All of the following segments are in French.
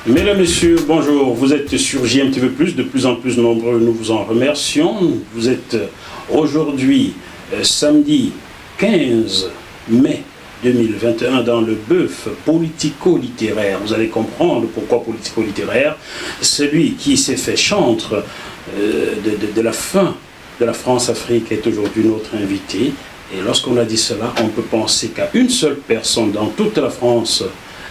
Mesdames, Messieurs, bonjour. Vous êtes sur JMTV+, de plus en plus nombreux, nous vous en remercions. Vous êtes aujourd'hui, samedi 15 mai 2021, dans le bœuf politico-littéraire. Vous allez comprendre pourquoi politico-littéraire. Celui qui s'est fait chantre de la fin de la France-Afrique est aujourd'hui notre invité. Et lorsqu'on a dit cela, on peut penser qu'à une seule personne dans toute la France,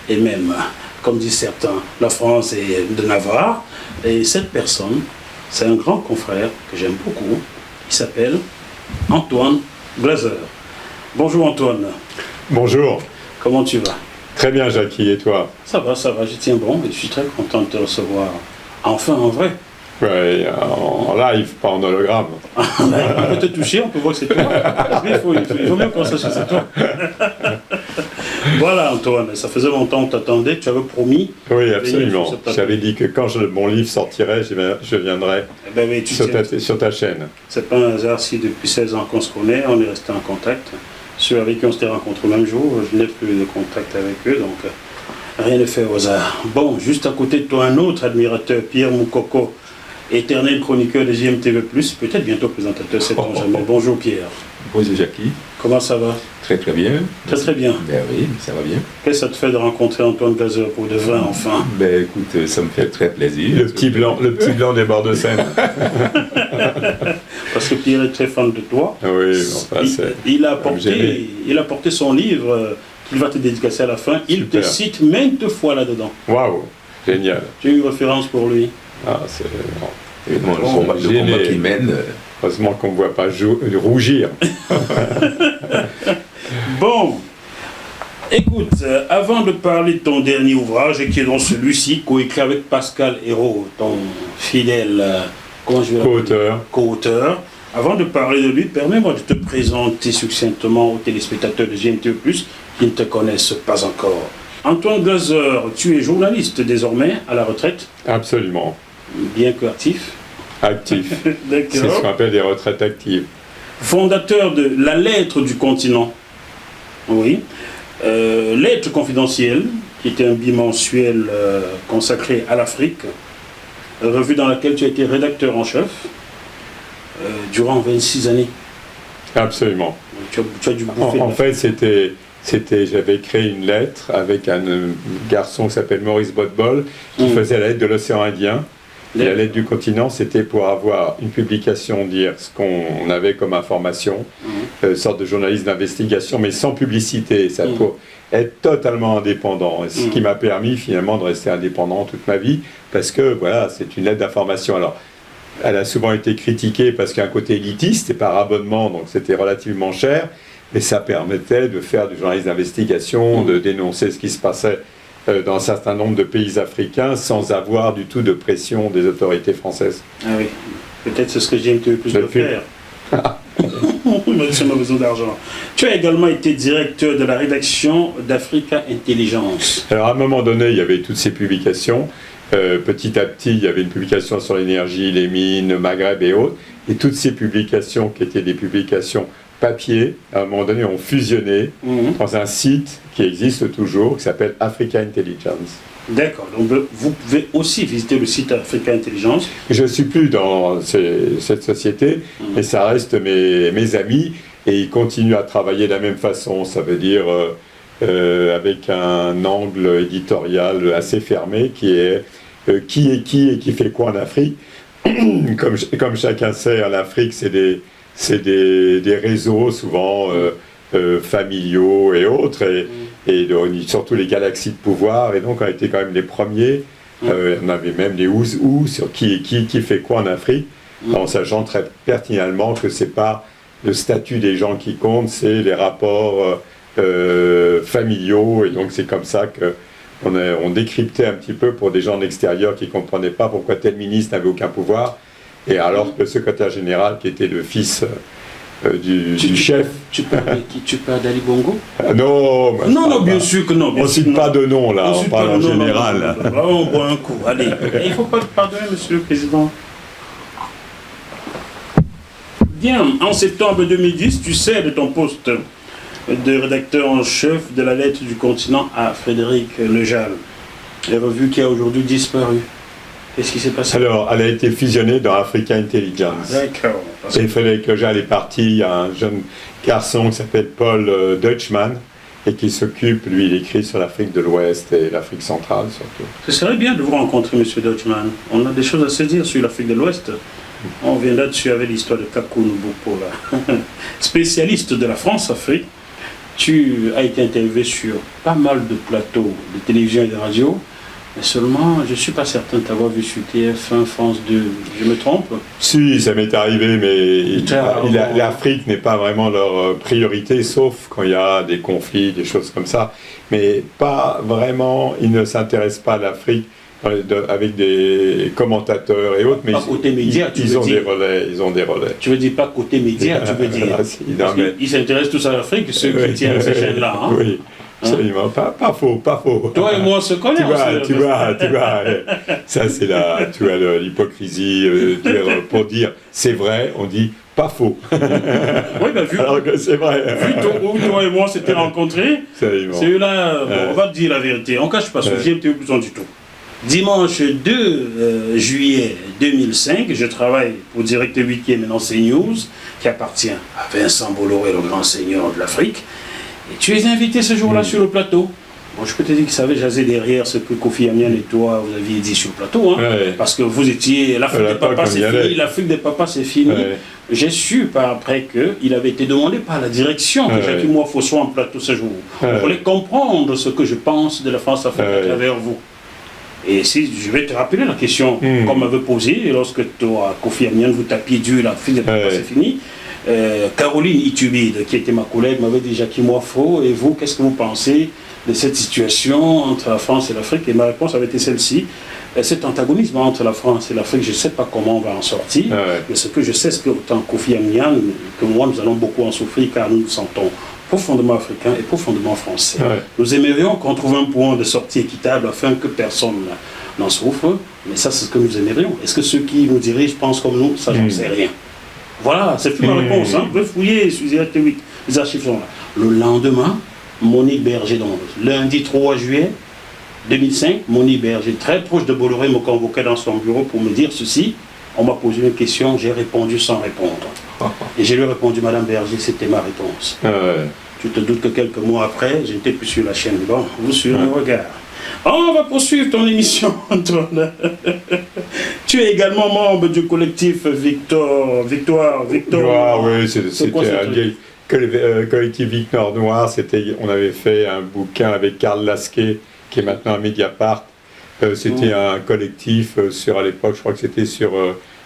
et même, comme disent certains, la France est de Navarre. Et cette personne, c'est un grand confrère que j'aime beaucoup. Il s'appelle Antoine Glaser. Bonjour Antoine. Bonjour. Comment tu vas? Très bien Jackie, et toi? Ça va, je tiens bon et je suis très content de te recevoir. Enfin en vrai. Oui, en live, pas en hologramme. On peut te toucher, on peut voir que c'est toi. Il faut même qu'on sache que c'est toi. Voilà Antoine, ça faisait longtemps qu'on t'attendait, tu avais promis. Oui, absolument. J'avais dit que quand mon livre sortirait, je viendrai sur ta chaîne. C'est pas un hasard si depuis 16 ans qu'on se connaît, on est resté en contact. Ceux avec qui on s'était rencontrés le même jour, je n'ai plus de contact avec eux, donc rien ne fait au hasard. Bon, juste à côté de toi, un autre admirateur, Pierre Moukoko, éternel chroniqueur de JMTV+, peut-être bientôt présentateur, sait-on jamais. Bonjour Pierre. Bonjour Jackie. Comment ça va? Très très bien. Très bien. Ben oui, ça va bien. Qu'est-ce que ça te fait de rencontrer Antoine Glaser pour de vrai, enfin? Ben écoute, ça me fait très plaisir. Le petit blanc des bords de Seine. Parce que Pierre est très fan de toi. Oui, enfin, il a porté son livre qu'il va te dédicacer à la fin. Il te cite maintes fois là-dedans. Waouh, génial. Tu as une référence pour lui? Ah, c'est... Le combat qui mène... Heureusement qu'on ne voit pas rougir. Bon, écoute, avant de parler de ton dernier ouvrage, qui est donc celui-ci, coécrit avec Pascal Hérault, ton fidèle co-auteur, avant de parler de lui, permets-moi de te présenter succinctement aux téléspectateurs de JMTV+, qui ne te connaissent pas encore. Antoine Glaser, tu es journaliste désormais, à la retraite. Absolument. Bien que actif. Actif. C'est ce qu'on appelle des retraites actives. Fondateur de La Lettre du Continent. Oui. Lettre confidentielle, qui était un bimensuel consacré à l'Afrique. Revue dans laquelle tu as été rédacteur en chef durant 26 années. Absolument. Tu as dû bouffer. En fait, j'avais créé une lettre avec un garçon qui s'appelle Maurice Botbol, qui faisait la lettre de l'océan Indien. Et la lettre du continent, c'était pour avoir une publication, dire ce qu'on avait comme information, une sorte de journaliste d'investigation, mais sans publicité, ça pour être totalement indépendant. Et ce qui m'a permis finalement de rester indépendant toute ma vie, parce que voilà, c'est une lettre d'information. Alors, elle a souvent été critiquée parce qu'il y a un côté élitiste et par abonnement, donc c'était relativement cher, mais ça permettait de faire du journalisme d'investigation, de dénoncer ce qui se passait dans un certain nombre de pays africains sans avoir du tout de pression des autorités françaises. Ah oui, peut-être c'est ce que JMTV+ doit faire. On a besoin d'argent. Tu as également été directeur de la rédaction d'Africa Intelligence. Alors à un moment donné, il y avait toutes ces publications. Petit à petit, il y avait une publication sur l'énergie, les mines, le Maghreb et autres. Et toutes ces publications qui étaient des publications papier, à un moment donné, ont fusionné dans un site qui existe toujours, qui s'appelle Africa Intelligence. D'accord, donc vous pouvez aussi visiter le site Africa Intelligence. Je ne suis plus dans cette société, mais ça reste mes amis, et ils continuent à travailler de la même façon, ça veut dire avec un angle éditorial assez fermé, qui est qui est qui et qui fait quoi en Afrique. Comme chacun sait, en Afrique, c'est des réseaux souvent familiaux et autres, et surtout les galaxies de pouvoir, et donc on a été quand même les premiers. On avait même des sur qui fait quoi en Afrique, en sachant très pertinemment que c'est pas le statut des gens qui compte, c'est les rapports familiaux, et donc c'est comme ça que on décryptait un petit peu pour des gens de l'extérieur qui ne comprenaient pas pourquoi tel ministre n'avait aucun pouvoir, et alors que le secrétaire général, qui était le fils du chef... Tu parles d'Ali Bongo? Non, bien sûr que non. On ne cite pas de nom, là, on parle en général. On boit un coup, allez. Il ne faut pas te pardonner, monsieur le président. Bien, en septembre 2010, tu cèdes ton poste de rédacteur en chef de la Lettre du Continent à Frédéric Lejal. La revue qui a aujourd'hui disparu. Qu'est-ce qui s'est passé? Alors, elle a été fusionnée dans Africa Intelligence. D'accord. Et il fallait que j'aille partir. Il y a un jeune garçon qui s'appelle Paul Deutschmann et qui s'occupe, lui, il écrit sur l'Afrique de l'Ouest et l'Afrique centrale surtout. Ce serait bien de vous rencontrer, M. Deutschmann. On a des choses à se dire sur l'Afrique de l'Ouest. On viendra dessus avec l'histoire de Kakou Nubupola, spécialiste de la France-Afrique. Tu as été interviewé sur pas mal de plateaux de télévision et de radio, mais seulement, je ne suis pas certain de t'avoir vu sur TF1, France 2. Je me trompe? Si, ça m'est arrivé, mais l'Afrique n'est pas vraiment leur priorité, sauf quand il y a des conflits, des choses comme ça. Mais pas vraiment, ils ne s'intéressent pas à l'Afrique avec des commentateurs et autres, mais pas côté média, ils ont des relais, ils ont des relais. Tu veux dire pas côté média, tu veux dire? Parce qu'ils s'intéressent tous à l'Afrique, ceux qui tiennent ces chaînes-là. Hein? Oui, absolument. Pas faux, pas faux. Toi et moi, on se connaît. Tu vois. Ça, c'est l'hypocrisie. Pour dire c'est vrai, on dit pas faux. Oui, ben, alors que c'est vrai. Vu où toi et moi s'étaient rencontrés, c'est eux-là, on va te dire la vérité. On ne cache pas, sur GMTV plus du tout. Dimanche 2 juillet 2005, je travaille pour Direct 8 qui est maintenant CNews, qui appartient à Vincent Bolloré, le grand seigneur de l'Afrique. Et tu es invité ce jour-là sur le plateau. Bon, je peux te dire qu'il savait jaser derrière ce que Kofi Annan et toi vous aviez dit sur le plateau, hein, parce que vous étiez l'Afrique des papas, c'est fini, l'Afrique des papas, c'est fini. J'ai su par après qu'il avait été demandé par la direction que Jacques Moifo soit en plateau ce jour. On voulait comprendre ce que je pense de la France-Afrique à travers vous. Et si je vais te rappeler la question qu'on m'avait posée lorsque toi, Kofi Annan, vous tapiez Dieu, l'Afrique des papas, c'est fini. Caroline Itubide, qui était ma collègue, m'avait dit Jackie Moifo, et vous, qu'est-ce que vous pensez de cette situation entre la France et l'Afrique? Et ma réponse avait été celle-ci. Cet antagonisme entre la France et l'Afrique, je ne sais pas comment on va en sortir, mais ce que je sais, c'est qu'autant Kofi Annan que moi, nous allons beaucoup en souffrir car nous nous sentons profondément africains et profondément français. Nous aimerions qu'on trouve un point de sortie équitable afin que personne n'en souffre, mais ça, c'est ce que nous aimerions. Est-ce que ceux qui nous dirigent pensent comme nous? Ça, j'en sais rien. Voilà, c'est ma réponse. Hein. Vous pouvez fouiller sur ZRT8, les archives sont là. Le lendemain, Monique Berger, donc lundi 3 juillet 2005, Monique Berger, très proche de Bolloré, me convoquait dans son bureau pour me dire ceci. On m'a posé une question, j'ai répondu sans répondre. Et j'ai lui répondu, Madame Berger, c'était ma réponse. Tu te doutes que quelques mois après, je n'étais plus sur la chaîne. Bon, vous suivez le regard. On va poursuivre ton émission, Antoine. Tu es également membre du collectif Victoire. Oui, c'était un collectif Victoire Noir. On avait fait un bouquin avec Karl Lasquet, qui est maintenant à Mediapart. C'était un collectif à l'époque, je crois que c'était sur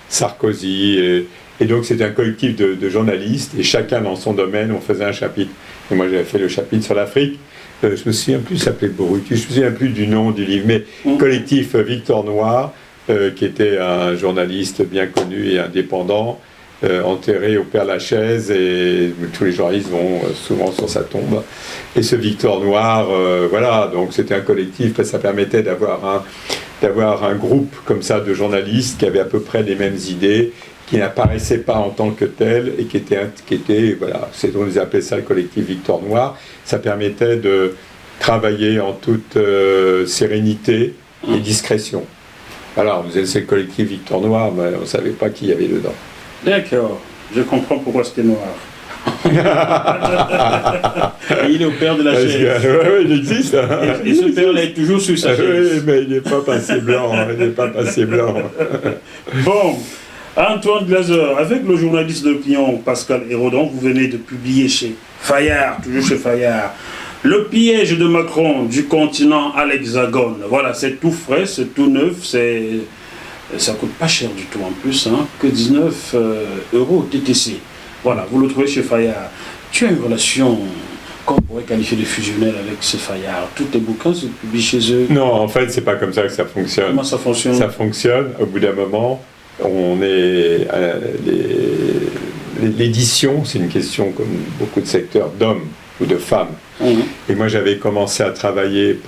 Sarkozy. Et donc c'était un collectif de journalistes, et chacun dans son domaine, on faisait un chapitre. Et moi j'avais fait le chapitre sur l'Afrique. Je me souviens plus, ça s'appelait Borucus, je me souviens plus du nom du livre, mais collectif Victor Noir, qui était un journaliste bien connu et indépendant, enterré au Père-Lachaise, et tous les journalistes vont souvent sur sa tombe. Et ce Victor Noir, voilà, donc c'était un collectif, ça permettait d'avoir un groupe comme ça de journalistes qui avaient à peu près les mêmes idées, qui n'apparaissaient pas en tant que tels et qui étaient voilà, on les appelait ça le collectif Victor Noir. Ça permettait de travailler en toute sérénité et discrétion. Alors, on disait c'est le collectif Victor Noir, mais on ne savait pas qui y avait dedans. D'accord, je comprends pourquoi c'était noir. Et il est au père de la chaise. Oui, il existe. Hein. Et ce père-là est toujours sur sa chaise. Oui, mais il n'est pas passé blanc. Bon. Antoine Glaser, avec le journaliste d'opinion Pascal Hérodon, vous venez de publier chez Fayard, toujours chez Fayard, Le piège de Macron du continent à l'Hexagone. Voilà, c'est tout frais, c'est tout neuf, ça coûte pas cher du tout en plus, hein, que 19 € TTC. Voilà, vous le trouvez chez Fayard. Tu as une relation qu'on pourrait qualifier de fusionnelle avec ce Fayard. Tous tes bouquins se publient chez eux. Non, en fait, c'est pas comme ça que ça fonctionne. Comment ça fonctionne? Ça fonctionne, au bout d'un moment. L'édition, c'est une question, comme beaucoup de secteurs, d'hommes ou de femmes. Et moi, j'avais commencé à travailler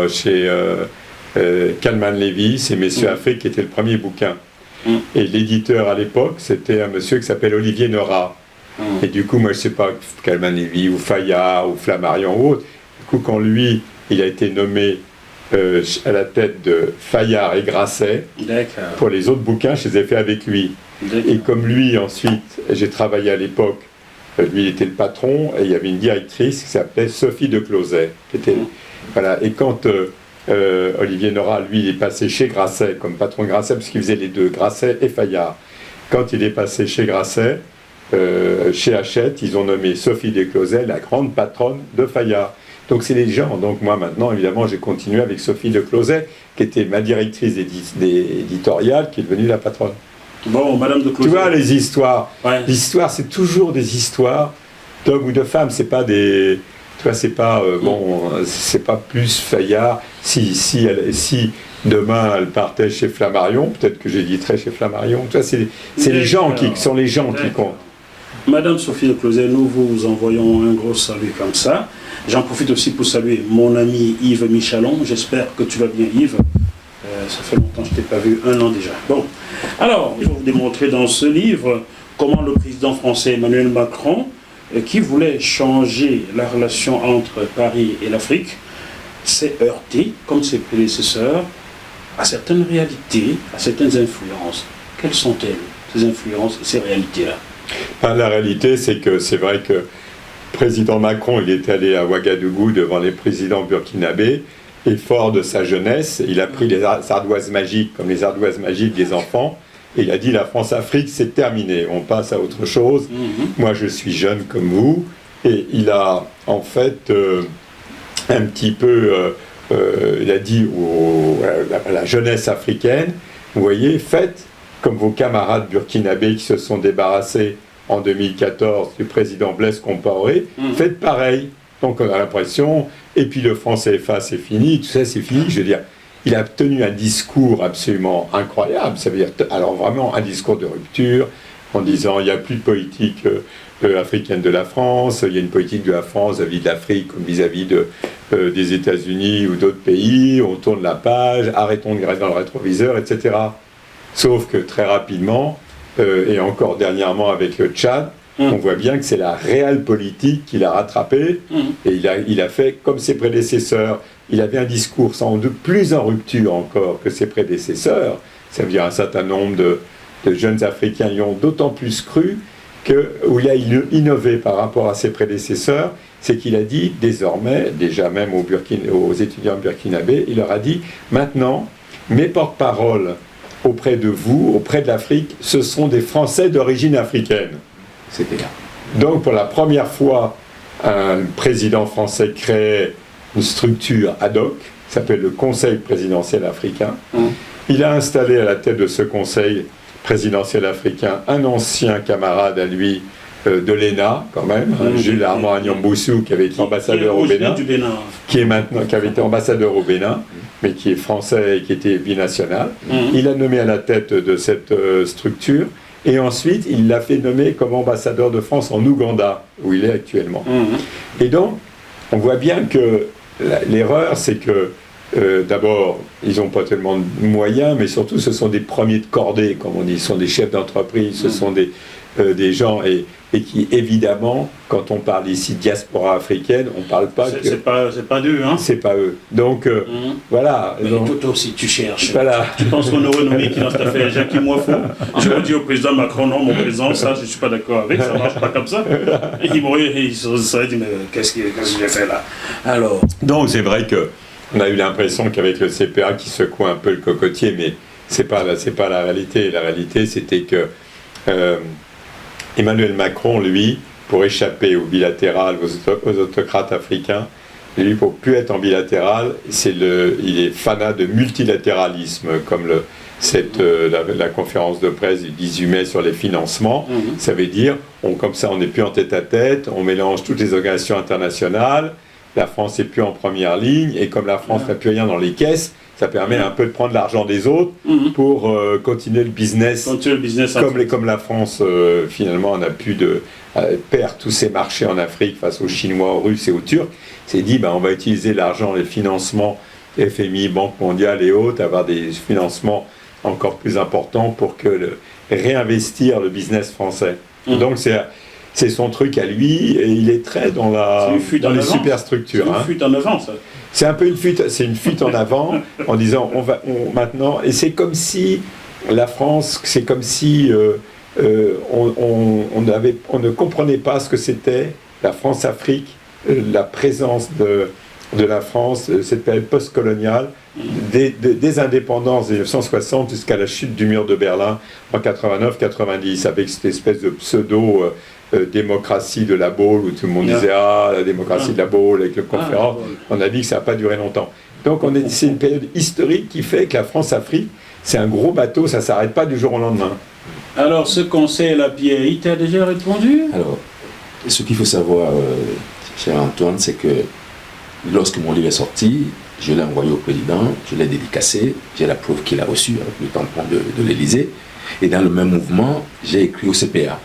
chez Kalman Levy, c'est Messieurs Afrique, qui était le premier bouquin. Et l'éditeur à l'époque, c'était un monsieur qui s'appelle Olivier Nora. Et du coup, moi, je ne sais pas, Kalman Levy ou Fayard ou Flammarion ou autre. Du coup, quand lui, il a été nommé à la tête de Fayard et Grasset. D'accord. Pour les autres bouquins, je les ai faits avec lui. Et comme lui, ensuite, j'ai travaillé à l'époque, lui, il était le patron, et il y avait une directrice qui s'appelait Sophie de Closet. Voilà. Et quand Olivier Nora, lui, il est passé chez Grasset, comme patron de Grasset, parce qu'il faisait les deux, Grasset et Fayard. Quand il est passé chez Grasset, chez Hachette, ils ont nommé Sophie de Closet la grande patronne de Fayard. Donc c'est les gens. Donc moi maintenant, évidemment, j'ai continué avec Sophie de Closet, qui était ma directrice éditoriale, qui est devenue la patronne. Bon, Madame de Closet. Tu vois, les histoires. Ouais. L'histoire, c'est toujours des histoires d'hommes ou de femmes. C'est pas des. Tu vois, c'est pas c'est pas plus Fayard. Si demain elle partait chez Flammarion, peut-être que j'éditerais chez Flammarion. Tu vois, c'est les gens qui sont les gens qui comptent. Madame Sophie de Closet, nous vous envoyons un gros salut comme ça. J'en profite aussi pour saluer mon ami Yves Michalon. J'espère que tu vas bien, Yves. Ça fait longtemps que je ne t'ai pas vu, 1 an déjà. Bon, alors, je vais vous démontrer dans ce livre comment le président français Emmanuel Macron, qui voulait changer la relation entre Paris et l'Afrique, s'est heurté, comme ses prédécesseurs, à certaines réalités, à certaines influences. Quelles sont-elles, ces influences, ces réalités-là? La réalité, c'est que c'est vrai que le président Macron, il est allé à Ouagadougou devant les présidents burkinabés, et fort de sa jeunesse, il a pris les ardoises magiques, comme les ardoises magiques des enfants, et il a dit la France-Afrique, c'est terminé, on passe à autre chose. Moi, je suis jeune comme vous, et il a en fait un petit peu, il a dit à la jeunesse africaine, vous voyez, faites comme vos camarades burkinabés qui se sont débarrassés en 2014 du président Blaise Compaoré, faites pareil. Donc on a l'impression, et puis le franc CFA c'est fini, tout ça c'est fini, je veux dire, il a tenu un discours absolument incroyable, ça veut dire, alors vraiment un discours de rupture, en disant il n'y a plus de politique africaine de la France, il y a une politique de la France vis-à-vis de l'Afrique comme vis-à-vis des États-Unis ou d'autres pays, on tourne la page, arrêtons de regarder dans le rétroviseur, etc. Sauf que très rapidement, et encore dernièrement avec le Tchad, on voit bien que c'est la réelle politique qu'il a rattrapée, et il a fait comme ses prédécesseurs. Il avait un discours sans doute plus en rupture encore que ses prédécesseurs. Ça veut dire un certain nombre de jeunes Africains y ont d'autant plus cru que où il a innové par rapport à ses prédécesseurs, c'est qu'il a dit désormais, déjà même aux étudiants burkinabés, il leur a dit maintenant, mes porte-paroles auprès de vous, auprès de l'Afrique, ce sont des Français d'origine africaine. C'était là. Donc pour la première fois, un président français crée une structure ad hoc, qui s'appelle le Conseil présidentiel africain. Il a installé à la tête de ce Conseil présidentiel africain un ancien camarade à lui de l'ENA, quand même, Jules Armand Agnamboussou, qui avait été ambassadeur au Bénin, qui avait été ambassadeur au Bénin, mais qui est français et qui était binational. Il a nommé à la tête de cette structure. Et ensuite, il l'a fait nommer comme ambassadeur de France en Ouganda, où il est actuellement. Et donc, on voit bien que l'erreur, c'est que, d'abord, ils n'ont pas tellement de moyens, mais surtout, ce sont des premiers de cordée, comme on dit. Ce sont des chefs d'entreprise, ce sont des gens, et qui, évidemment, quand on parle ici de diaspora africaine, on ne parle pas c'est pas d'eux, hein. C'est pas eux. Donc, voilà. Mais donc, toi aussi, tu cherches. Voilà. Tu penses qu'on aurait nommé qui dans cette affaire Jacques Moifo. Je dis au président Macron, non, mon président, ça, je ne suis pas d'accord avec, ça ne marche pas comme ça. Il se serait dit, mais qu'est-ce que j'ai fait là? Alors. Donc, c'est vrai qu'on a eu l'impression qu'avec le CPA qui secoue un peu le cocotier, mais c'est pas la réalité. La réalité, c'était que Emmanuel Macron, lui, pour échapper au bilatéral, aux autocrates africains, lui, pour plus être en bilatéral, il est fanat de multilatéralisme, comme la conférence de presse du 18 mai sur les financements. Ça veut dire, comme ça, on n'est plus en tête-à-tête, on mélange toutes les organisations internationales, la France n'est plus en première ligne, et comme la France n'a plus rien dans les caisses, ça permet un peu de prendre l'argent des autres pour continuer le business. Comme la France, finalement, n'a plus perd tous ses marchés en Afrique face aux Chinois, aux Russes et aux Turcs, c'est dit, on va utiliser l'argent, les financements, FMI, Banque mondiale et autres, avoir des financements encore plus importants pour réinvestir le business français. Donc c'est son truc à lui, et il est très dans les superstructures. C'est une fuite en avant, ça. C'est un peu une fuite en avant, en disant maintenant, et c'est comme si la France, c'est comme si on ne comprenait pas ce que c'était la France-Afrique, la présence de la France, cette période post-coloniale, des indépendances de 1960 jusqu'à la chute du mur de Berlin en 89-90, avec cette espèce de pseudo-démocratie de la Baule, où tout le monde disait « Ah, la démocratie de la Baule » avec le conférence. On a dit que ça n'a pas duré longtemps. Donc c'est une période historique qui fait que la France-Afrique, c'est un gros bateau, ça ne s'arrête pas du jour au lendemain. Alors, ce conseil, la Pierre, il t'a déjà répondu? Alors, ce qu'il faut savoir, cher Antoine, c'est que lorsque mon livre est sorti, je l'ai envoyé au président, je l'ai dédicacé, j'ai la preuve qu'il a reçue avec le tampon de l'Élysée. Et dans le même mouvement, j'ai écrit au CPA,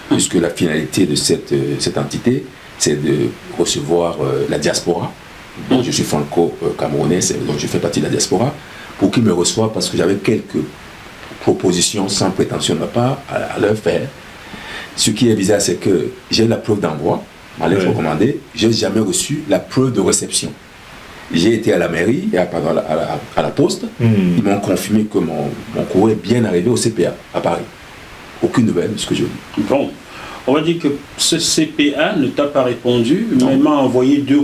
puisque la finalité de cette entité, c'est de recevoir la diaspora. Donc, je suis franco-camerounais, donc je fais partie de la diaspora, pour qu'ils me reçoivent, parce que j'avais quelques propositions sans prétention de ma part à leur faire. Ce qui est bizarre, c'est que j'ai la preuve d'envoi, ma lettre recommandée, je n'ai jamais reçu la preuve de réception. J'ai été à la mairie, et à la poste, ils m'ont confirmé que mon courrier est bien arrivé au CPA, à Paris. Aucune nouvelle de ce que je dis. Bon, on va dire que ce CPA ne t'a pas répondu, mais m'a envoyé deux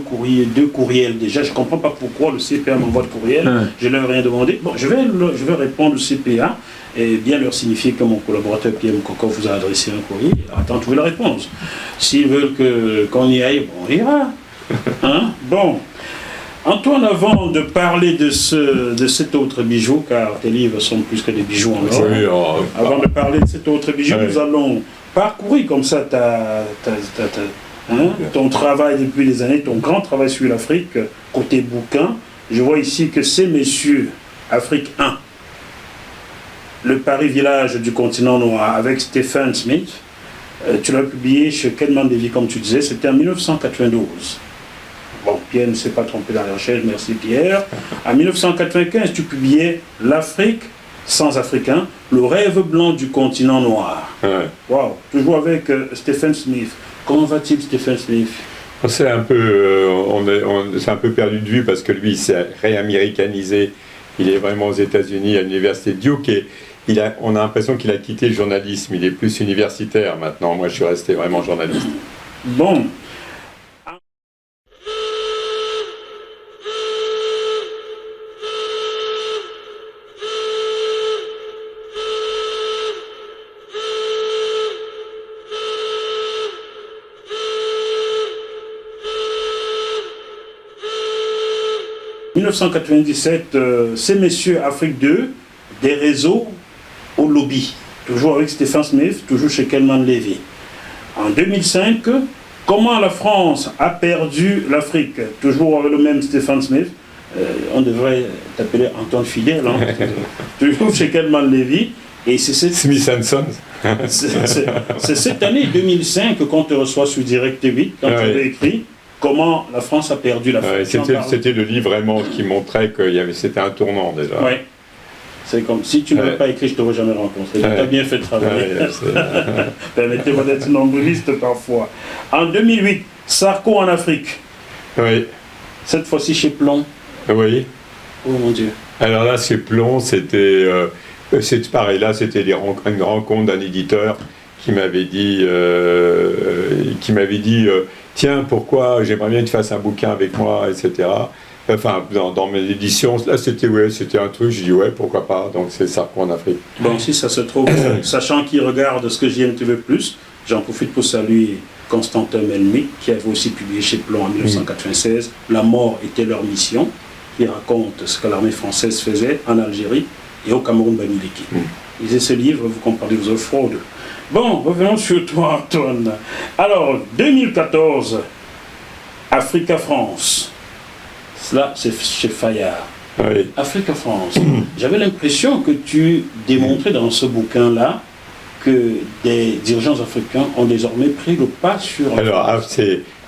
courriels déjà. Je ne comprends pas pourquoi le CPA m'envoie de courriel, je ne leur ai rien demandé. Bon, je vais répondre au CPA et bien leur signifier que mon collaborateur Pierre Mokoko vous a adressé un courrier. Attends, trouver la réponse. S'ils veulent qu'on y aille, bon, on ira. Hein? Bon. Antoine, avant de parler de cet autre bijou, car tes livres sont plus que des bijoux en or, avant de parler de cet autre bijou, nous allons parcourir comme ça ton travail depuis des années, ton grand travail sur l'Afrique, côté bouquin. Je vois ici que c'est messieurs, Afrique 1, le Paris village du continent noir, avec Stephen Smith. Tu l'as publié chez Kelman Levy, comme tu disais, c'était en 1992. Bon, Pierre ne s'est pas trompé dans la recherche, merci Pierre. En 1995, tu publiais L'Afrique sans Africains, le rêve blanc du continent noir. Wow, toujours avec Stephen Smith. Comment va-t-il, Stephen Smith? C'est un peu, c'est un peu perdu de vue parce que lui, il s'est réaméricanisé. Il est vraiment aux États-Unis, à l'université Duke, et on a l'impression qu'il a quitté le journalisme. Il est plus universitaire maintenant. Moi, je suis resté vraiment journaliste. Bon. 1997, ces messieurs Afrique 2, des réseaux au lobby, toujours avec Stephen Smith, toujours chez Kelman Levy. En 2005, comment la France a perdu l'Afrique, toujours avec le même Stephen Smith. On devrait t'appeler Antoine Fidèle, hein, toujours chez Kelman Levy. Et c'est Smith & Sons. C'est cette année 2005 qu'on te reçoit sur Direct 8, quand tu avais écrit Comment la France a perdu l'Afrique. C'était le livre vraiment qui montrait que c'était un tournant déjà. Oui. C'est comme si tu ne m'avais pas écrit, je ne t'aurais jamais rencontré. Tu as bien fait de travailler. Permettez-moi d'être nombriliste parfois. En 2008, Sarko en Afrique. Oui. Cette fois-ci chez Plomb. Oui. Oh mon Dieu. Alors là, chez Plomb, c'était pareil. Là, c'était une rencontre d'un éditeur qui m'avait dit, tiens, pourquoi j'aimerais bien que tu fasses un bouquin avec moi, etc. Enfin, dans mes éditions, là, c'était un truc, je dis ouais, pourquoi pas, donc c'est Sarko en Afrique. Bon, si ça se trouve, sachant qu'il regarde ce que JMTV+, j'en profite pour saluer Constantin Melmy, qui avait aussi publié chez Plomb en 1996, La mort était leur mission, qui raconte ce que l'armée française faisait en Algérie et au Cameroun Bamileke. Lisez ce livre, vous comprenez vos fraudes. Bon, revenons sur toi, Antoine. Alors, 2014, Africa France. Cela, c'est chez Fayard. Oui. Africa France. J'avais l'impression que tu démontrais dans ce bouquin-là que des dirigeants africains ont désormais pris le pas sur... Alors,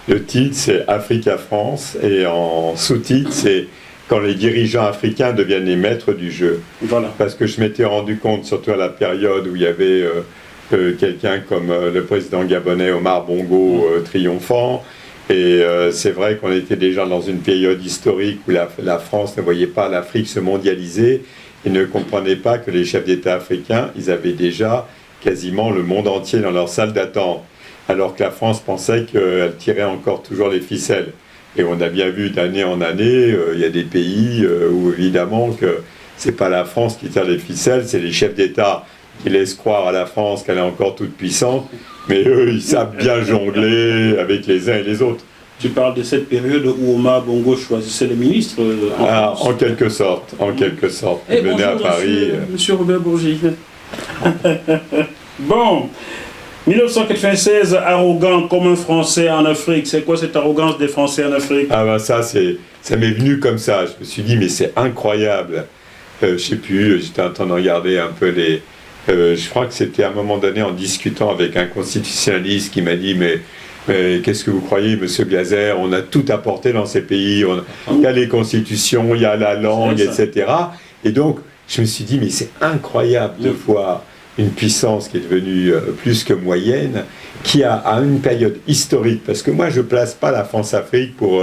le titre, c'est Africa France, et en sous-titre, c'est quand les dirigeants africains deviennent les maîtres du jeu. Voilà. Parce que je m'étais rendu compte, surtout à la période où il y avait quelqu'un comme le président gabonais Omar Bongo triomphant. Et c'est vrai qu'on était déjà dans une période historique où la France ne voyait pas l'Afrique se mondialiser et ne comprenait pas que les chefs d'État africains, ils avaient déjà quasiment le monde entier dans leur salle d'attente, alors que la France pensait qu'elle tirait encore toujours les ficelles. Et on a bien vu d'année en année, il y a des pays où évidemment que c'est pas la France qui tire les ficelles, c'est les chefs d'État qui laissent croire à la France qu'elle est encore toute puissante, mais eux, ils savent bien jongler avec les uns et les autres. Tu parles de cette période où Omar Bongo choisissait les ministres en quelque sorte, en quelque sorte. Il venait à Paris. Monsieur Robert Bourgi. Bon, 1996, arrogant comme un Français en Afrique. C'est quoi cette arrogance des Français en Afrique? Ah ben ça m'est venu comme ça. Je me suis dit, mais c'est incroyable. Je sais plus, j'étais en train de regarder un peu les... je crois que c'était à un moment donné en discutant avec un constitutionnaliste qui m'a dit, mais qu'est-ce que vous croyez, monsieur Glaser, on a tout apporté dans ces pays, il y a les constitutions, il y a la langue, etc. Et donc, je me suis dit, mais c'est incroyable de voir une puissance qui est devenue plus que moyenne, qui a une période historique, parce que moi, je ne place pas la France-Afrique pour...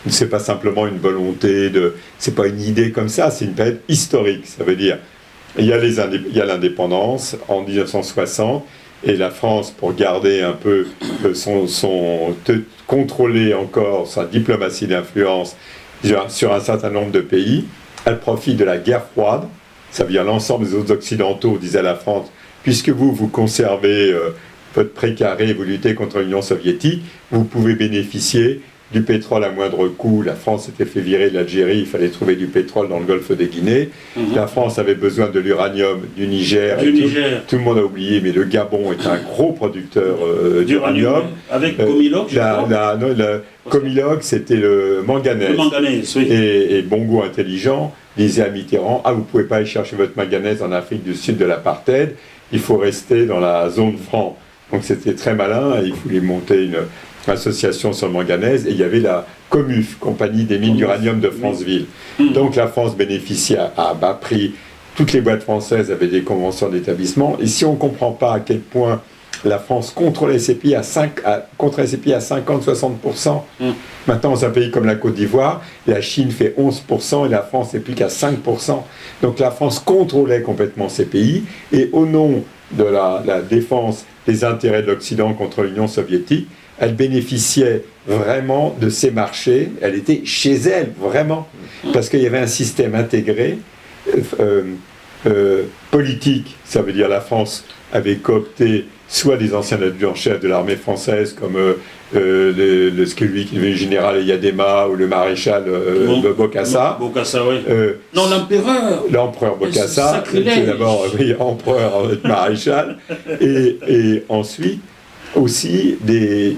c'est pas simplement une volonté, c'est pas une idée comme ça, c'est une période historique, ça veut dire... Il y a l'indépendance en 1960, et la France, pour garder un peu contrôler encore sa diplomatie d'influence sur un certain nombre de pays, elle profite de la guerre froide. Ça veut dire l'ensemble des autres occidentaux disaient à la France, puisque vous conservez votre précaré, vous luttez contre l'Union soviétique, vous pouvez bénéficier du pétrole à moindre coût. La France s'était fait virer de l'Algérie, il fallait trouver du pétrole dans le golfe de Guinée. La France avait besoin de l'uranium du Niger. Tout le monde a oublié, mais le Gabon est un gros producteur d'uranium. Avec Comilog, je crois. Comilog, c'était le manganèse. Le manganèse, oui. Et Bongo, intelligent, disait à Mitterrand, vous ne pouvez pas aller chercher votre manganèse en Afrique du Sud de l'apartheid, il faut rester dans la zone franc. Donc c'était très malin, il voulait monter une association sur le manganèse, et il y avait la COMUF, Compagnie des mines d'uranium de Franceville. Donc la France bénéficiait à bas prix, toutes les boîtes françaises avaient des conventions d'établissement, et si on ne comprend pas à quel point la France contrôlait ses pays à 50-60%, maintenant dans un pays comme la Côte d'Ivoire, la Chine fait 11% et la France n'est plus qu'à 5%. Donc la France contrôlait complètement ces pays, et au nom de la défense des intérêts de l'Occident contre l'Union soviétique, elle bénéficiait vraiment de ces marchés, elle était chez elle, vraiment, parce qu'il y avait un système intégré, politique, ça veut dire la France avait coopté soit des anciens adjudants-chefs de l'armée française, comme celui qui est général Yadema ou le maréchal Bokassa. Bokassa, oui. Non, l'empereur. L'empereur Bokassa, qui est d'abord empereur en être maréchal, et ensuite aussi des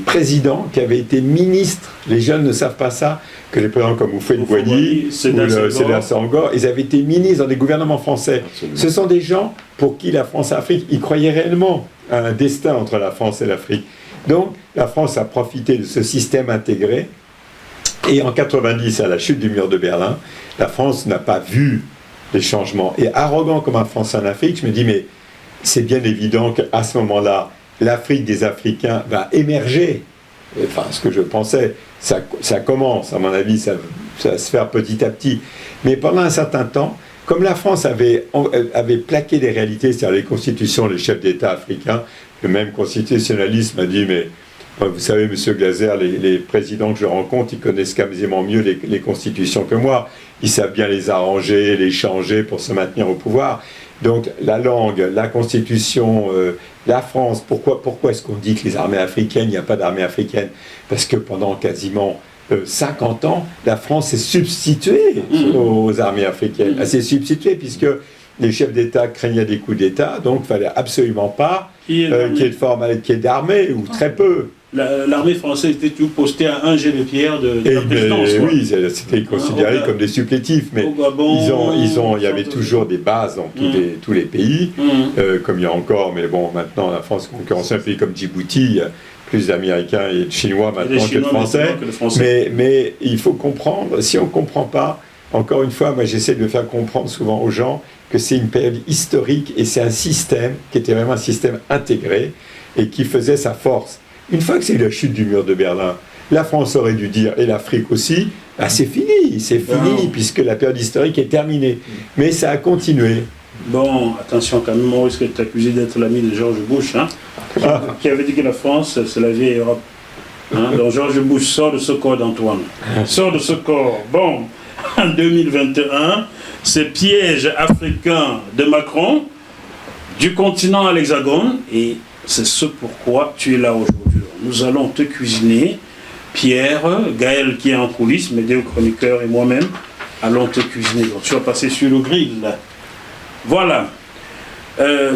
présidents qui avaient été ministres. Les jeunes ne savent pas ça, que les présidents comme Houphouët-Boigny ou Sédar Senghor, ils avaient été ministres dans des gouvernements français. Absolument. Ce sont des gens pour qui la France-Afrique, ils croyaient réellement à un destin entre la France et l'Afrique. Donc la France a profité de ce système intégré, et en 90, à la chute du mur de Berlin, la France n'a pas vu les changements. Et arrogant comme un Français en Afrique, je me dis, mais c'est bien évident qu'à ce moment-là, l'Afrique des Africains va émerger. Enfin, ce que je pensais, ça commence, à mon avis, ça va se faire petit à petit. Mais pendant un certain temps, comme la France avait plaqué les réalités, c'est-à-dire les constitutions, les chefs d'État africains, le même constitutionnaliste m'a dit, mais vous savez, monsieur Glaser, les présidents que je rencontre, ils connaissent quasiment mieux les constitutions que moi. Ils savent bien les arranger, les changer pour se maintenir au pouvoir. Donc la langue, la constitution, la France, pourquoi est-ce qu'on dit que les armées africaines, il n'y a pas d'armée africaine? Parce que pendant quasiment 50 ans, la France s'est substituée aux armées africaines. Elle s'est substituée puisque les chefs d'État craignaient des coups d'État, donc il ne fallait absolument pas qu'il y ait d'armée, ou très peu. L'armée française était toujours postée à un jet de pierre de la présidence. Oui, c'était considéré comme des supplétifs, mais il y avait toujours des bases dans tous les pays, comme il y a encore, mais bon, maintenant la France concurrence un pays comme Djibouti, il y a plus d'Américains et de Chinois maintenant que de Français. Mais il faut comprendre, si on ne comprend pas encore une fois, moi j'essaie de faire comprendre souvent aux gens que c'est une période historique et c'est un système qui était vraiment un système intégré et qui faisait sa force. Une fois que c'est la chute du mur de Berlin, la France aurait dû dire, et l'Afrique aussi, ah, c'est fini, puisque la période historique est terminée. Mais ça a continué. Bon, attention quand même, on risque d'être accusé d'être l'ami de George Bush, hein, qui avait dit que la France, c'est la vieille Europe. Hein, donc George Bush sort de ce corps d'Antoine. Sort de ce corps. Bon, en 2021, ce piège africain de Macron, du continent à l'Hexagone, et c'est ce pourquoi tu es là aujourd'hui. Nous allons te cuisiner. Pierre, Gaël qui est en coulisses, mes deux chroniqueurs et moi-même, allons te cuisiner. Donc tu vas passer sur le grill. Voilà.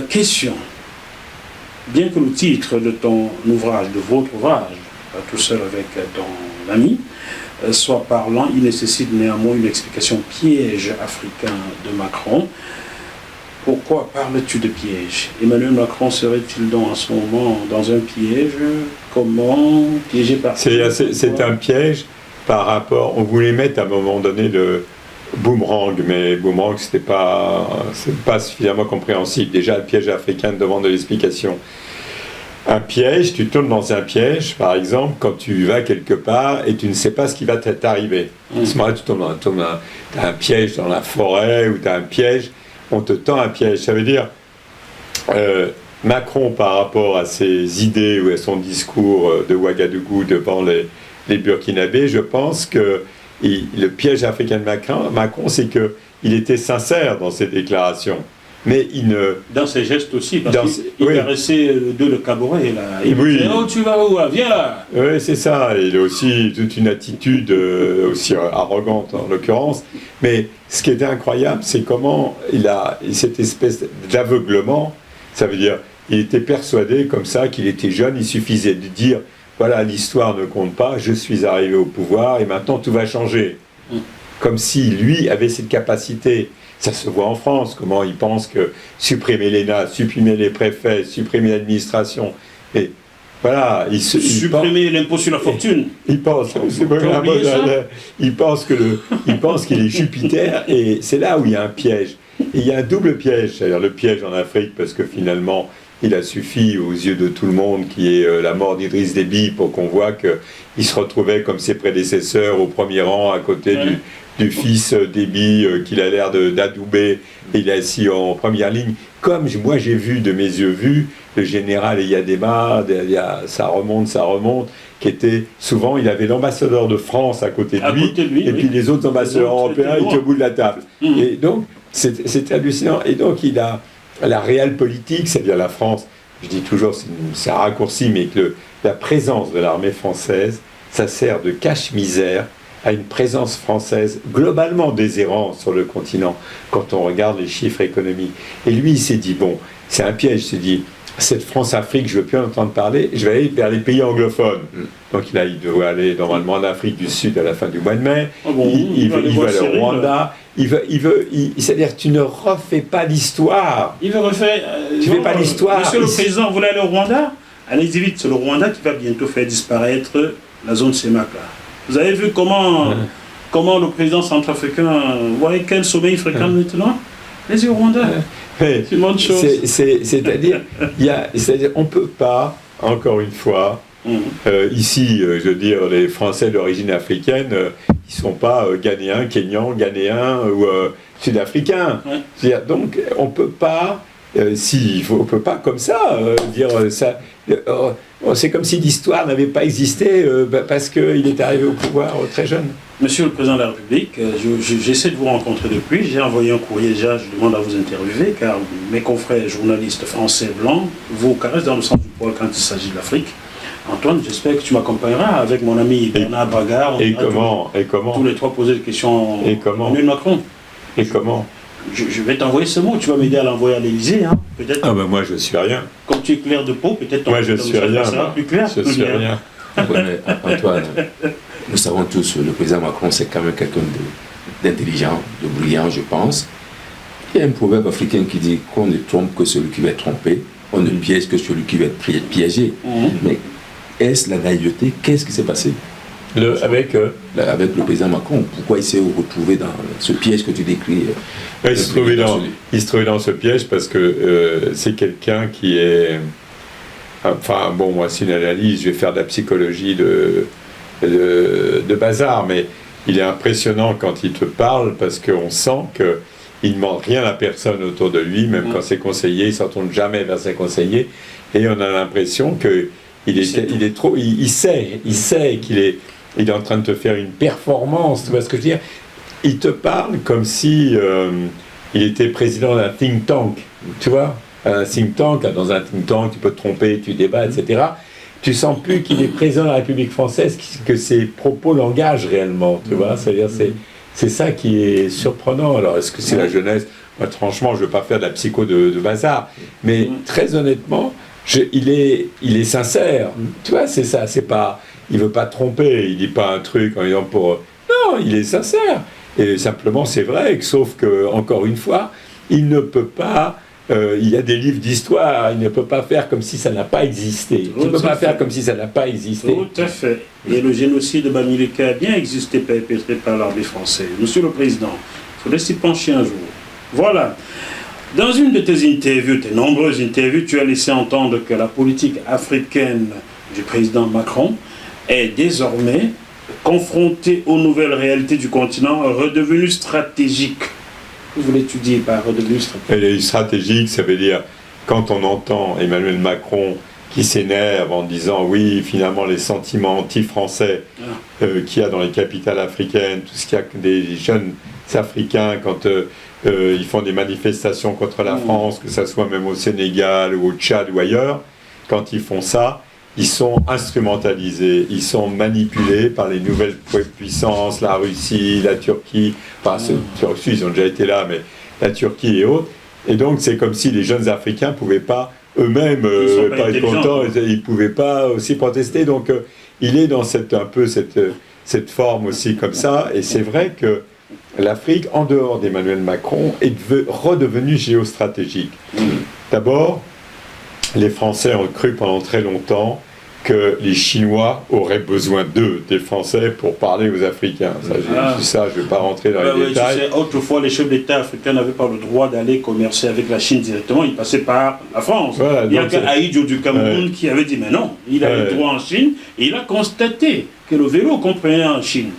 Question. Bien que le titre de ton ouvrage, de votre ouvrage, tout seul avec ton ami, soit parlant, il nécessite néanmoins une explication piège africain de Macron. Pourquoi parles-tu de piège? Emmanuel Macron serait-il donc en ce moment dans un piège? Comment piégé par... C'est un piège par rapport... On voulait mettre à un moment donné le boomerang, mais boomerang, c'est pas suffisamment compréhensible. Déjà, le piège africain demande de l'explication. Un piège, tu tournes dans un piège, par exemple, quand tu vas quelque part et tu ne sais pas ce qui va t'arriver. À ce moment-là, tu tombes dans un piège dans la forêt ou tu as un piège. On te tend un piège. Ça veut dire, Macron, par rapport à ses idées ou à son discours de Ouagadougou devant les Burkinabés, je pense que le piège africain de Macron, c'est qu'il était sincère dans ses déclarations. Mais il ne... Dans ses gestes aussi, parce qu'il caressait le caboret, là. Il disait, oh, tu vas où? Viens là. Oui, c'est ça. Il a aussi toute une attitude aussi arrogante, en l'occurrence. Mais ce qui était incroyable, c'est comment il a cette espèce d'aveuglement. Ça veut dire, il était persuadé comme ça qu'il était jeune. Il suffisait de dire, voilà, l'histoire ne compte pas, je suis arrivé au pouvoir et maintenant tout va changer. Comme si lui avait cette capacité. Ça se voit en France, comment ils pensent que supprimer l'ENA, supprimer les préfets, supprimer l'administration, et voilà, supprimer l'impôt sur la fortune. Il pense qu'il est Jupiter, et c'est là où il y a un piège. Et il y a un double piège, c'est-à-dire le piège en Afrique, parce que finalement, il a suffi aux yeux de tout le monde qu'il y ait la mort d'Idriss Déby pour qu'on voit qu'il se retrouvait comme ses prédécesseurs au premier rang à côté du fils Déby qu'il a l'air d'adouber, et il est assis en première ligne. Comme moi j'ai vu de mes yeux vus, le général Eyadema, ça remonte, qui était souvent, il avait l'ambassadeur de France à côté de lui, et puis les autres ambassadeurs européens étaient au bout de la table. Et donc, c'est hallucinant. Et donc, il a la réelle politique, c'est-à-dire la France, je dis toujours, c'est un raccourci, mais que la présence de l'armée française, ça sert de cache-misère à une présence française globalement déshérente sur le continent quand on regarde les chiffres économiques. Et lui, il s'est dit, bon, c'est un piège, il s'est dit, cette France-Afrique, je ne veux plus en entendre parler, je vais aller vers les pays anglophones. Donc il doit aller normalement en Afrique du Sud à la fin du mois de mai, il va au Rwanda, c'est-à-dire tu ne refais pas l'histoire. Il veut refaire... tu ne fais pas l'histoire. Monsieur le Président, vous voulez aller au Rwanda? Allez-y vite, c'est le Rwanda qui va bientôt faire disparaître la zone CEMAC. Vous avez vu comment le président centrafricain, vous voyez quel sommet il fréquente maintenant? Les au Rwanda. C'est une bonne chose. C'est-à-dire, on ne peut pas, encore une fois, ici, je veux dire, les Français d'origine africaine, ils ne sont pas Ghanéens, Kenyans, Ghanéens ou Sud-Africains. Donc, on ne peut pas... on ne peut pas comme ça dire ça. C'est comme si l'histoire n'avait pas existé parce qu'il est arrivé au pouvoir très jeune. Monsieur le Président de la République, j'essaie de vous rencontrer depuis. J'ai envoyé un courrier déjà, je demande à vous interviewer, car mes confrères journalistes français blancs vous caressent dans le sens du poil quand il s'agit de l'Afrique. Antoine, j'espère que tu m'accompagneras avec mon ami Bernard Braga. Et comment tous les trois poser des questions à Emmanuel Macron. Et comment je vais t'envoyer ce mot, tu vas m'aider à l'envoyer à l'Élysée, hein, peut-être. Ah ben moi je suis rien. Comme tu es clair de peau, peut-être. Moi je suis rien. Plus clair. Je suis rien. Antoine, nous savons tous, le président Macron c'est quand même quelqu'un d'intelligent, de brillant, je pense. Il y a un proverbe africain qui dit qu'on ne trompe que celui qui va être trompé, on ne piège que celui qui va être piégé. Mais est-ce la naïveté? Qu'est-ce qui s'est passé? Avec le président Macron, pourquoi il s'est retrouvé dans ce piège que tu décris? Il se trouvait dans ce piège parce que c'est quelqu'un qui est... Enfin, bon, moi, c'est une analyse, je vais faire de la psychologie de bazar, mais il est impressionnant quand il te parle parce qu'on sent qu'il ne demande rien à personne autour de lui, même quand ses conseillers, il ne s'en tourne jamais vers ses conseillers, et on a l'impression qu'il sait qu'il est en train de te faire une performance, tu vois ce que je veux dire? Il te parle comme si il était président d'un think tank, tu vois? Un think tank, dans un think tank, tu peux te tromper, tu débats, etc. Tu sens plus qu'il est président de la République française, que ses propos l'engagent réellement, tu vois? C'est-à-dire, c'est ça qui est surprenant. Alors, est-ce que c'est la jeunesse? Moi, franchement, je ne veux pas faire de la psycho de bazar, mais très honnêtement, il est sincère, tu vois? C'est ça, c'est pas... Il veut pas tromper, il dit pas un truc en disant pour... Non, il est sincère. Et simplement, c'est vrai, sauf que, encore une fois, il ne peut pas... il y a des livres d'histoire, il ne peut pas faire comme si ça n'a pas existé. Tu ne peux pas faire comme si ça n'a pas existé. Tout à fait. Et le génocide de Bamileke a bien existé perpétré par l'armée française. Monsieur le Président, il faudrait s'y pencher un jour. Voilà. Dans une de tes interviews, tes nombreuses interviews, tu as laissé entendre que la politique africaine du président Macron est désormais confrontée aux nouvelles réalités du continent, redevenue stratégique. Que voulais-tu dire par redevenu stratégique? Elle est stratégique, ça veut dire, quand on entend Emmanuel Macron qui s'énerve en disant oui, finalement les sentiments anti-français qu'il y a dans les capitales africaines, tout ce qu'il y a des jeunes Africains quand ils font des manifestations contre la France, que ce soit même au Sénégal ou au Tchad ou ailleurs, quand ils font ça, ils sont instrumentalisés, ils sont manipulés par les nouvelles puissances, la Russie, la Turquie, enfin, ils ont déjà été là, mais la Turquie et autres. Et donc, c'est comme si les jeunes Africains ne pouvaient pas eux-mêmes pas être contents, ils ne pouvaient pas aussi protester. Donc, il est dans cette forme aussi comme ça. Et c'est vrai que l'Afrique, en dehors d'Emmanuel Macron, est redevenue géostratégique. D'abord, les Français ont cru pendant très longtemps que les Chinois auraient besoin d'eux, des Français, pour parler aux Africains. Ça, je ne vais pas rentrer dans les détails. Tu sais, autrefois, les chefs d'État africains n'avaient pas le droit d'aller commercer avec la Chine directement, ils passaient par la France. Voilà, il y a qu'Aïdjo du Cameroun qui avait dit, mais non, il a le droit en Chine, et il a constaté que le vélo qu'on prenait en Chine,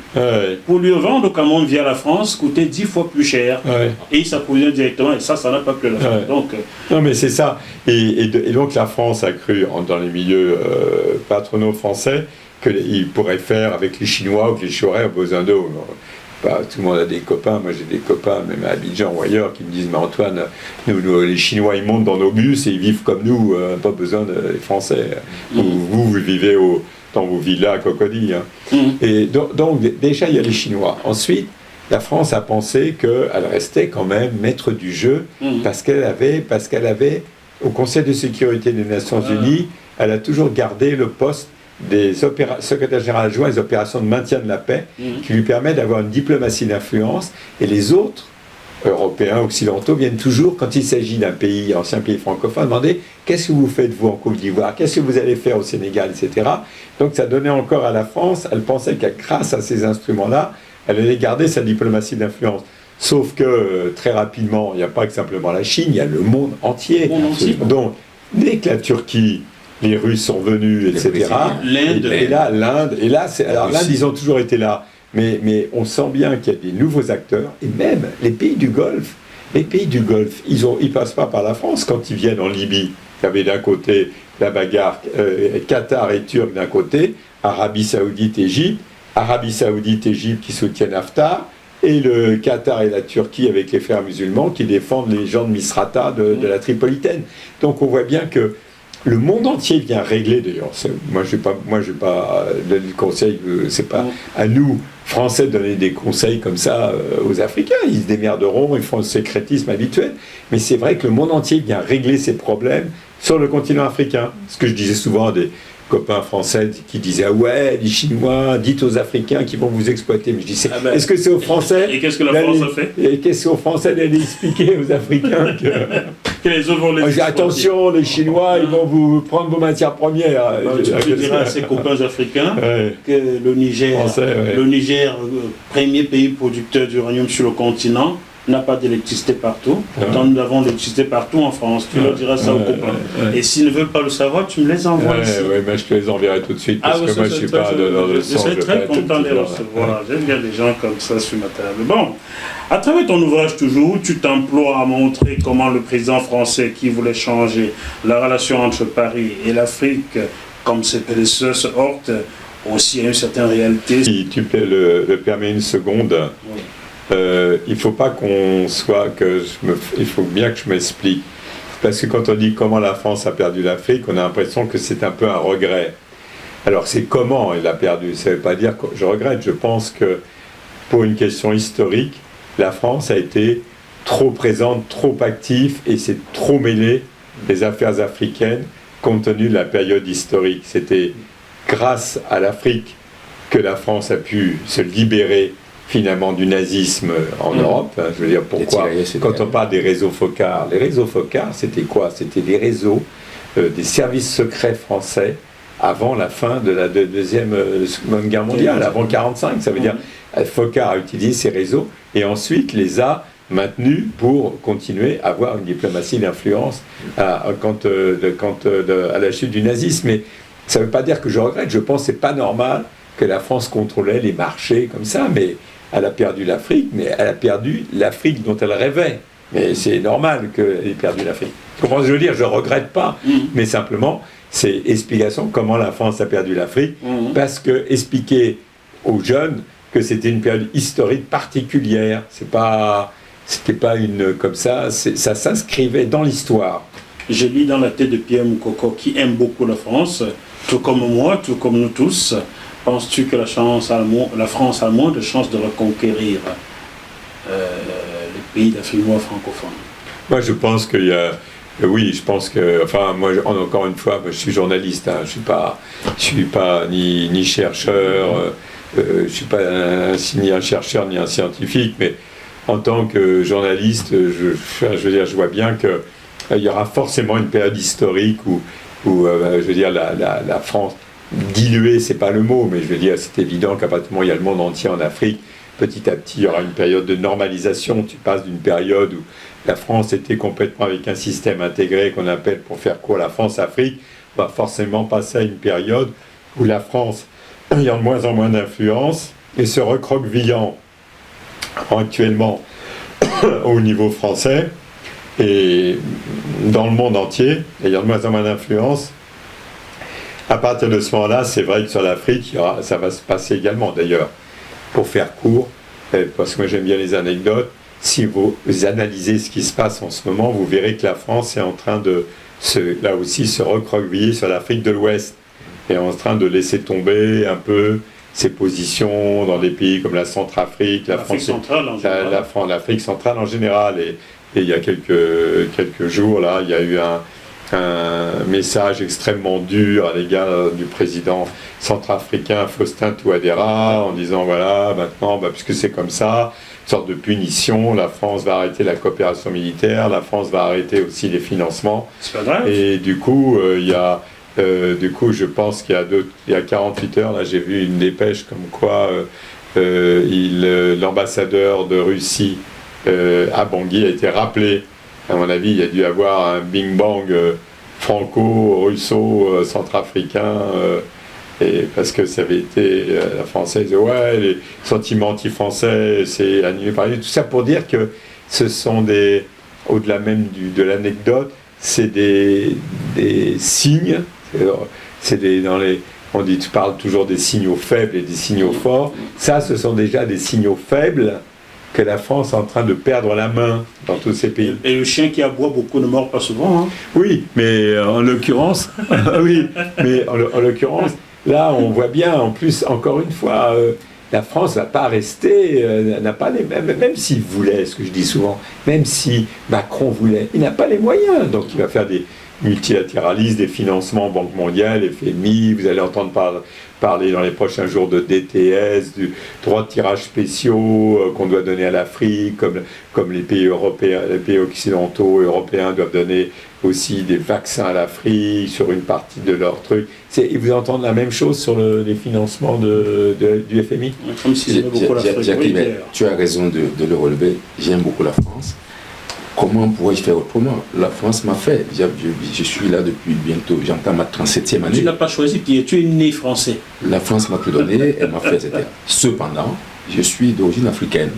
pour lui vendre au Cameroun via la France, coûtait 10 fois plus cher, et il s'approvisionnait directement, et ça n'a pas plu la France. Donc, non, mais c'est ça. Et donc la France a cru, dans les milieux patronaux français, qu'il pourrait faire avec les Chinois, ou que les Chinois ont besoin d'eux. Tout le monde a des copains, moi j'ai des copains, même à Abidjan ou ailleurs, qui me disent, mais Antoine, nous, les Chinois, ils montent dans nos bus et ils vivent comme nous, pas besoin des Français. Vous vivez dans vos villas à Cocody. Et donc, déjà, il y a les Chinois. Ensuite, la France a pensé qu'elle restait quand même maître du jeu, parce qu'elle avait, au Conseil de sécurité des Nations Unies, elle a toujours gardé le poste des secrétaires généraux adjoints des opérations de maintien de la paix, qui lui permet d'avoir une diplomatie d'influence, et les autres européens, occidentaux, viennent toujours, quand il s'agit d'un pays, ancien pays francophone, demander qu'est-ce que vous faites vous en Côte d'Ivoire, qu'est-ce que vous allez faire au Sénégal, etc. Donc ça donnait encore à la France, elle pensait qu'à grâce à ces instruments-là, elle allait garder sa diplomatie d'influence. Sauf que très rapidement, il n'y a pas que simplement la Chine, il y a le monde entier. Donc dès que la Turquie, les Russes sont venus, etc. L'Inde. Et là, l'Inde, alors l'Inde, ils ont toujours été là. Mais on sent bien qu'il y a des nouveaux acteurs, et même les pays du Golfe, ils passent pas par la France quand ils viennent en Libye. Il y avait d'un côté la bagarre Qatar et Turc d'un côté, Arabie Saoudite, Égypte qui soutiennent Haftar, et le Qatar et la Turquie avec les frères musulmans qui défendent les gens de Misrata de la Tripolitaine. Donc on voit bien que le monde entier vient régler, d'ailleurs. Moi, je vais pas donner le conseil, c'est pas à nous, Français, de donner des conseils comme ça aux Africains. Ils se démerderont, ils font le sécrétisme habituel. Mais c'est vrai que le monde entier vient régler ses problèmes sur le continent africain. Ce que je disais souvent à des copains français qui disaient « Ah ouais, les Chinois, dites aux Africains qu'ils vont vous exploiter. » Mais je dis « Est-ce que c'est aux Français ?» Et qu'est-ce que la France a fait ? Et qu'est-ce qu'aux Français d'aller expliquer aux Africains que... que les autres vont les On dit, exploiter. attention, les Chinois, ils vont vous prendre vos matières premières. Tu diras à ses copains africains Ouais. que le Niger, Français, ouais. premier pays producteur d'uranium sur le continent, n'a pas d'électricité partout. Pourtant, nous avons l'électricité partout en France. Tu leur diras ça aux copains. Et s'ils ne veulent pas le savoir, tu me les envoies ici. Oui, mais je te les enverrai tout de suite parce oui, que ça, moi je c'est suis très pas gentil. dans le Je sens. serais je vais très pas être content de les toujours, recevoir. J'aime bien des gens comme ça sur ma table. Bon, à travers ton ouvrage toujours, tu t'emploies à montrer comment le président français qui voulait changer la relation entre Paris et l'Afrique, comme ses prédécesseurs, se heurte aussi à une certaine réalité. Si tu le permets une seconde, Oui. il faut pas qu'on soit il faut bien que je m'explique. Parce que quand on dit comment la France a perdu l'Afrique, on a l'impression que c'est un peu un regret. Alors c'est comment elle l'a perdu, ça ne veut pas dire que je regrette. Je pense que pour une question historique, la France a été trop présente, trop active et s'est trop mêlée des affaires africaines compte tenu de la période historique. C'était grâce à l'Afrique que la France a pu se libérer finalement du nazisme en Europe. Je veux dire, pourquoi ? Quand on parle des réseaux Focard, les réseaux Focard, c'était quoi ? C'était des réseaux des services secrets français avant la fin de la Deuxième Guerre mondiale, avant 1945. Ça veut dire Focard a utilisé ces réseaux et ensuite les a maintenus pour continuer à avoir une diplomatie d'influence à la chute du nazisme. Mais ça ne veut pas dire que je regrette. Je pense que ce n'est pas normal que la France contrôlait les marchés comme ça, mais elle a perdu l'Afrique, mais elle a perdu l'Afrique dont elle rêvait. Mais c'est normal qu'elle ait perdu l'Afrique. Tu comprends ce que je veux dire ? Je ne regrette pas, mais simplement, c'est explication comment la France a perdu l'Afrique, parce que expliquer aux jeunes que c'était une période historique particulière, c'était pas une comme ça, ça s'inscrivait dans l'histoire. Je lis dans la tête de Pierre Moukoko qui aime beaucoup la France, tout comme moi, tout comme nous tous. Penses-tu que la France a moins de chances de reconquérir les pays d'Afrique noire francophone ? Moi, je pense qu'il y a... Oui, je pense que... Enfin, moi, encore une fois, je suis journaliste, hein, je suis pas ni chercheur, je suis pas ni un chercheur ni un scientifique, mais en tant que journaliste, je vois bien qu'il y aura forcément une période historique où je veux dire, la France... dilué, c'est pas le mot, mais je veux dire, c'est évident qu'à partir du moment où il y a le monde entier en Afrique, petit à petit, il y aura une période de normalisation. Tu passes d'une période où la France était complètement avec un système intégré qu'on appelle, pour faire court, la France-Afrique, va forcément passer à une période où la France ayant de moins en moins d'influence et se recroquevillant actuellement au niveau français et dans le monde entier, ayant de moins en moins d'influence. À partir de ce moment-là, c'est vrai que sur l'Afrique, ça va se passer également. D'ailleurs, pour faire court, parce que moi j'aime bien les anecdotes, si vous analysez ce qui se passe en ce moment, vous verrez que la France est en train de là aussi se recroqueviller sur l'Afrique de l'Ouest et en train de laisser tomber un peu ses positions dans des pays comme la Centrafrique, l'Afrique centrale en général. L'Afrique centrale en général. Et il y a quelques jours, là, il y a eu un message extrêmement dur à l'égard du président centrafricain Faustin Touadéra en disant voilà, maintenant, puisque c'est comme ça, une sorte de punition, la France va arrêter la coopération militaire, la France va arrêter aussi les financements. C'est pas grave. Et du coup, je pense qu'il y a 48 heures, là, j'ai vu une dépêche comme quoi l'ambassadeur de Russie à Bangui a été rappelé. À mon avis, il y a dû avoir un bing-bang franco-russo-centrafricain, et parce que ça avait été la française, ouais, les sentiments anti-français, c'est annulé par tout ça pour dire que ce sont au-delà même de l'anecdote, c'est des signes, on dit, tu parles toujours des signaux faibles et des signaux forts, ça, ce sont déjà des signaux faibles que la France est en train de perdre la main dans tous ces pays. Et le chien qui aboie beaucoup ne mord pas souvent. Hein. Oui, mais en l'occurrence, en l'occurrence, là, on voit bien, en plus, encore une fois, la France ne va pas rester, n'a pas les mêmes, même s'il voulait, ce que je dis souvent, même si Macron voulait, il n'a pas les moyens, donc il va faire multilatéralisme, des financements, Banque mondiale, FMI, vous allez entendre parler dans les prochains jours de DTS, du droit de tirage spéciaux qu'on doit donner à l'Afrique, comme les pays européens, les pays occidentaux européens doivent donner aussi des vaccins à l'Afrique sur une partie de leur truc. Et vous entendez la même chose sur les financements du FMI? Comme si j'aimais beaucoup l'Afrique. Jacques, Oui, tu as raison de le relever. J'aime beaucoup la France. Comment pourrais-je faire autrement? La France m'a fait. Je suis là depuis bientôt, j'entends ma 37e année. tu ne l'as pas choisi, tu es né français. La France m'a tout donné, elle m'a fait, etc. Cependant, je suis d'origine africaine.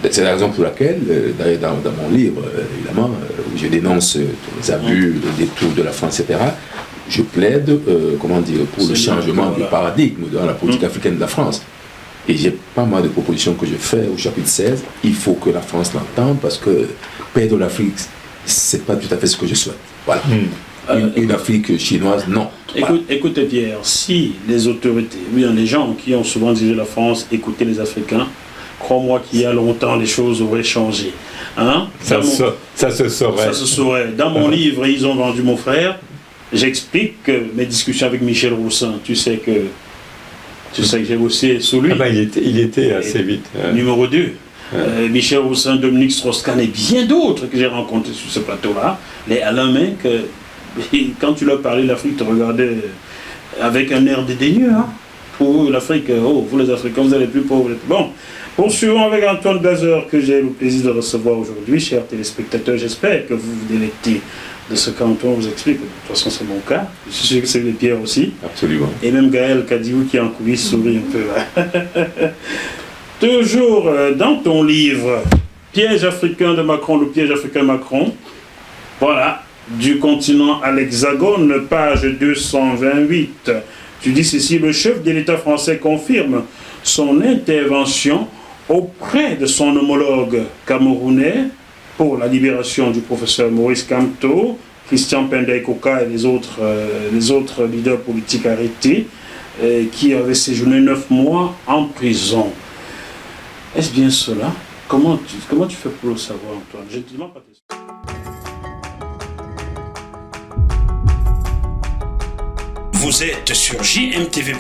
C'est la raison pour laquelle, d'ailleurs dans mon livre, évidemment, où je dénonce les abus, les détours de la France, etc., je plaide pour le changement du paradigme dans la politique africaine de la France. Et j'ai pas mal de propositions que je fais au chapitre 16. Il faut que la France l'entende parce que perdre l'Afrique, c'est pas tout à fait ce que je souhaite. Voilà. Une Afrique chinoise, non. Écoutez Pierre, si les autorités, bien les gens qui ont souvent dirigé la France, écoutaient les Africains, crois-moi qu'il y a longtemps les choses auraient changé. Hein? Ça se saurait. Ça se saurait. Dans mon livre, Ils ont vendu mon frère, j'explique que mes discussions avec Michel Roussin, tu sais que j'ai bossé sous lui. Il était assez vite. Numéro 2. Michel Roussin, Dominique Strauss-Kahn et bien d'autres que j'ai rencontrés sur ce plateau-là. Les Alain Menck, quand tu leur parlais de l'Afrique, te regardaient avec un air dédaigneux. Hein. Pour l'Afrique, vous les Africains, vous êtes les plus pauvres. Bon, poursuivons avec Antoine Blazer, que j'ai le plaisir de recevoir aujourd'hui, chers téléspectateurs. J'espère que vous vous délectez de ce qu'Antoine vous explique. De toute façon, c'est mon cas. Je suis sûr que c'est les Pierre aussi. Absolument. Et même Gaël Kadioui qui est en coulisses sourit un peu. Toujours dans ton livre, Piège africain de Macron, le piège africain Macron. Voilà, du continent à l'Hexagone, page 228. Tu dis ceci, le chef de l'État français confirme son intervention auprès de son homologue camerounais pour la libération du professeur Maurice Kamto, Christian Pendey Koka et les autres leaders politiques arrêtés qui avaient séjourné 9 mois en prison. Est-ce bien cela? Comment tu fais pour le savoir, Antoine? Je ne te demande pas. Vous êtes sur JMTV+.